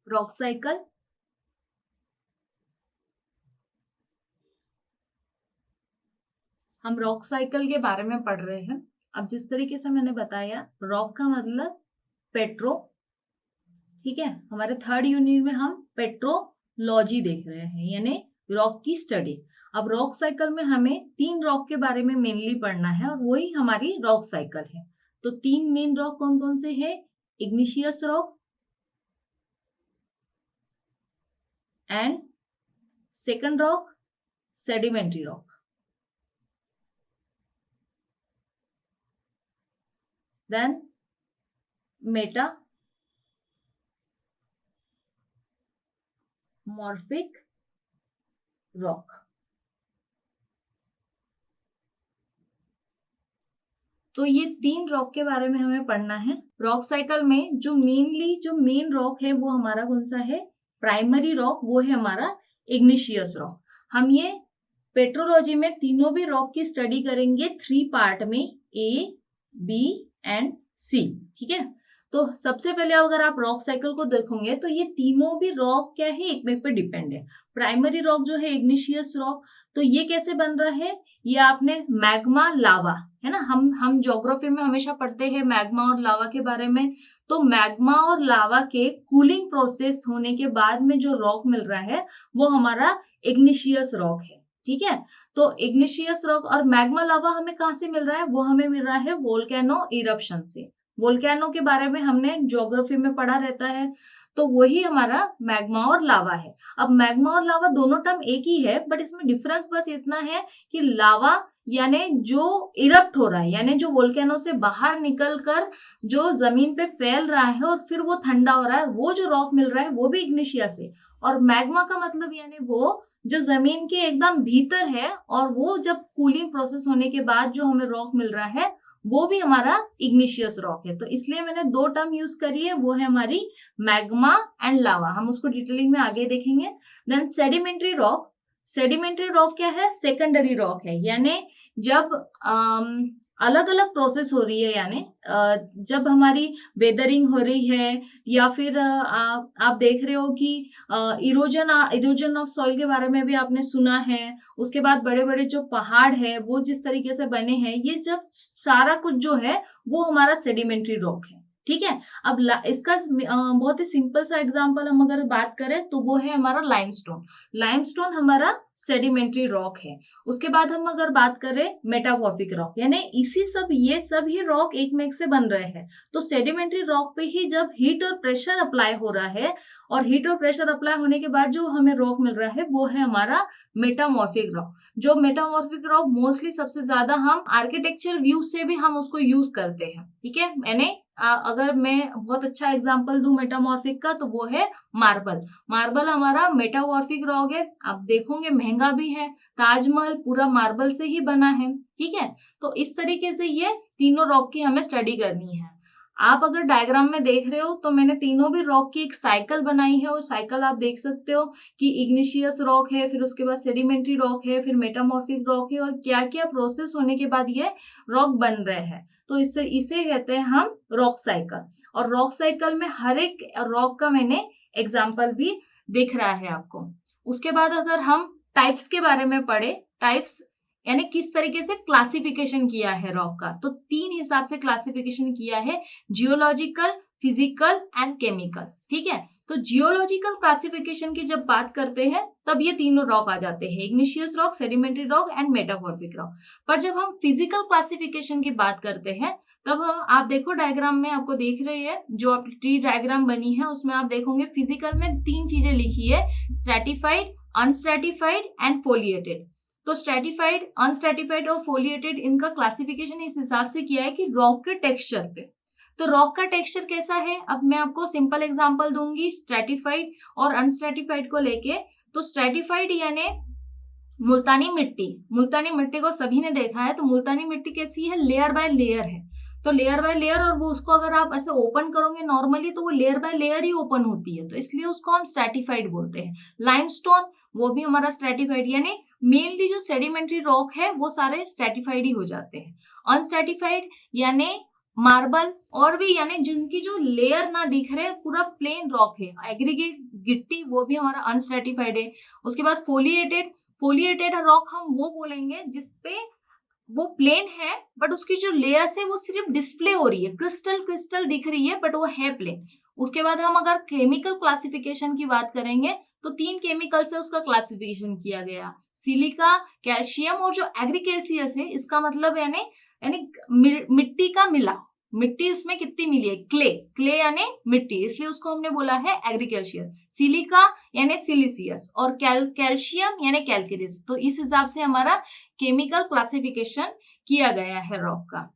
Rock cycle. हम rock cycle के बारे में पढ़ रहे हैं। अब जिस तरीके से मैंने बताया, रॉक का मतलब पेट्रो, ठीक है। हमारे थर्ड यूनिट में हम पेट्रोलॉजी देख रहे हैं, यानी रॉक की स्टडी। अब रॉक साइकिल में हमें 3 रॉक के बारे में मेनली पढ़ना है और वही हमारी रॉक साइकिल है। तो 3 मेन रॉक कौन कौन से हैं? Igneous rock and second rock sedimentary rock. Then metamorphic rock. तो ये 3 रॉक के बारे में हमें पढ़ना है। रॉक साइकिल में जो मेन रॉक है वो हमारा कौन सा है? प्राइमरी रॉक, वो है हमारा इग्निशियस रॉक। हम ये पेट्रोलॉजी में तीनों भी रॉक की स्टडी करेंगे 3 पार्ट में, ए, बी एंड सी, ठीक है। तो सबसे पहले अगर आप रॉक साइकिल को देखोगे तो ये तीनों भी रॉक क्या है? एक में पे डिपेंड है। प्राइमरी रॉक जो है इग्निशियस रॉक, तो ये कैसे बन रहा है? ये आपने मैग्मा लावा, है ना, हम ज्योग्राफी में हमेशा पढ़ते हैं मैग्मा और लावा के बारे में। तो मैग्मा और लावा के कूलिंग प्रोसेस होने के बाद में जो रॉक मिल रहा है वो हमारा इग्निशियस रॉक है, ठीक है। तो इग्निशियस रॉक और मैग्मा लावा हमें कहां से मिल रहा है? वो हमें मिल रहा है वोल्केनो इरप्शन से। वोल्केनो के बारे में हमने ज्योग्राफी में पढ़ा रहता है, तो वही हमारा मैग्मा और लावा है। अब मैग्मा और लावा दोनों टर्म एक ही है, बट इसमें डिफरेंस बस इतना है कि लावा यानी जो इरप्ट हो रहा है, यानी जो वोल्केनो से बाहर निकलकर जो जमीन पे फैल रहा है और फिर वो ठंडा हो रहा है, वो जो रॉक मिल रहा है वो भी इग्निशियस है। और मैग्मा का मतलब यानी वो जो जमीन के एकदम भीतर है, और वो जब कूलिंग प्रोसेस होने के बाद जो हमें रॉक मिल रहा है वो भी हमारा इग्निशियस रॉक है। तो इसलिए मैंने 2 टर्म यूज करी है, वो है हमारी मैग्मा एंड लावा। हम उसको डिटेलिंग में आगे देखेंगे। Then sedimentary rock. Sedimentary rock क्या है? सेकेंडरी रॉक है, यानी जब अलग अलग प्रोसेस हो रही है, यानी जब हमारी वेदरिंग हो रही है, या फिर आप देख रहे हो कि इरोजन ऑफ सॉइल के बारे में भी आपने सुना है। उसके बाद बड़े बड़े जो पहाड़ है वो जिस तरीके से बने हैं, ये जब सारा कुछ जो है वो हमारा सेडिमेंट्री रॉक है, ठीक है। अब इसका बहुत ही सिंपल सा एग्जांपल हम अगर बात करें तो वो है हमारा लाइमस्टोन। लाइमस्टोन हमारा सेडिमेंट्री रॉक है। उसके बाद हम अगर बात करें मेटामॉर्फिक रॉक, यानी ये सब ही रॉक एक में एक से बन रहे हैं। तो सेडिमेंट्री रॉक पे ही जब हीट और प्रेशर अप्लाई हो रहा है, और हीट और प्रेशर अप्लाई होने के बाद जो हमें रॉक मिल रहा है वो है हमारा मेटामॉर्फिक रॉक। जो मेटामॉर्फिक रॉक मोस्टली सबसे ज्यादा हम आर्किटेक्चर व्यू से भी हम उसको यूज करते हैं, ठीक है। मैंने अगर मैं बहुत अच्छा एग्जांपल दूं मेटामॉर्फिक का, तो वो है मार्बल। मार्बल हमारा मेटामॉर्फिक रॉक है। आप देखोगे महंगा भी है, ताजमहल पूरा मार्बल से ही बना है, ठीक है। तो इस तरीके से ये तीनों रॉक की हमें स्टडी करनी है। आप अगर डायग्राम में देख रहे हो तो मैंने तीनों भी रॉक की एक साइकिल बनाई है, और साइकिल आप देख सकते हो कि इग्निशियस रॉक है, फिर उसके बाद सेडिमेंट्री रॉक है, फिर मेटामॉर्फिक रॉक है, और क्या क्या प्रोसेस होने के बाद ये रॉक बन रहे हैं। तो इसे कहते हैं हम रॉक साइकिल। और रॉक साइकिल में हर एक रॉक का मैंने एग्जाम्पल भी दिख रहा है आपको। उसके बाद अगर हम टाइप्स के बारे में पढ़े, टाइप्स यानी किस तरीके से क्लासिफिकेशन किया है रॉक का, तो 3 हिसाब से क्लासिफिकेशन किया है: जियोलॉजिकल, फिजिकल एंड केमिकल, ठीक है। तो जियोलॉजिकल क्लासिफिकेशन की जब बात करते हैं तब ये तीनों रॉक आ जाते हैं: igneous rock, sedimentary rock and metamorphic rock. पर जब हम फिजिकल क्लासिफिकेशन की बात करते हैं तब आप देखो डायग्राम में, आपको देख रहे हैं जो आप ट्री डायग्राम बनी है उसमें आप देखोगे फिजिकल में 3 चीजें लिखी है: स्ट्रैटिफाइड, अनस्ट्रैटिफाइड एंड फोलिएटेड। तो स्ट्रैटिफाइड, अनस्ट्रैटिफाइड और फोलिएटेड, इनका क्लासिफिकेशन इस हिसाब से किया है कि रॉक के टेक्सचर पे। तो रॉक का टेक्सचर कैसा है, अब मैं आपको सिंपल एग्जांपल दूंगी स्ट्रैटिफाइड और अनस्ट्रैटिफाइड को लेके। तो स्ट्रैटिफाइड यानी मुल्तानी मिट्टी। मुल्तानी मिट्टी को सभी ने देखा है, तो मुल्तानी मिट्टी कैसी है? लेयर बाय लेयर है। तो लेयर बाय लेयर, और वो उसको अगर आप ऐसे ओपन करोगे नॉर्मली तो वो layer by layer he open होती है, तो इसलिए उसको हम स्ट्रैटिफाइड बोलते हैं। लाइमस्टोन, वो भी हमारा स्ट्रैटिफाइड, यानी मेनली जो सेडिमेंट्री रॉक है वो सारे स्ट्रैटिफाइड ही हो जाते हैं। अनस्ट्रैटिफाइड यानी मार्बल और भी, यानी जिनकी जो लेयर ना दिख रहे, पूरा प्लेन रॉक है। एग्रीगेट गिट्टी वो भी हमारा अनस्ट्रेटिफाइड है। उसके बाद फोलिएटेड रॉक हम वो बोलेंगे जिसपे वो प्लेन है बट उसकी जो लेयर्स है वो सिर्फ डिस्प्ले हो रही है, क्रिस्टल क्रिस्टल दिख रही है बट वो है प्लेन। उसके बाद हम अगर केमिकल क्लासिफिकेशन की बात करेंगे तो 3 केमिकल से उसका क्लासिफिकेशन किया गया, सिलिका, कैल्शियम और जो एग्रीकेल्सियस है, इसका मतलब यानी यानी मिट्टी का मिला, मिट्टी उसमें कितनी मिली है, क्ले यानी मिट्टी, इसलिए उसको हमने बोला है एग्रीकल्चर। सिलिका यानी सिलिसियस और कैल्शियम यानी कैलकेरियस। तो इस हिसाब से हमारा केमिकल क्लासिफिकेशन किया गया है रॉक का।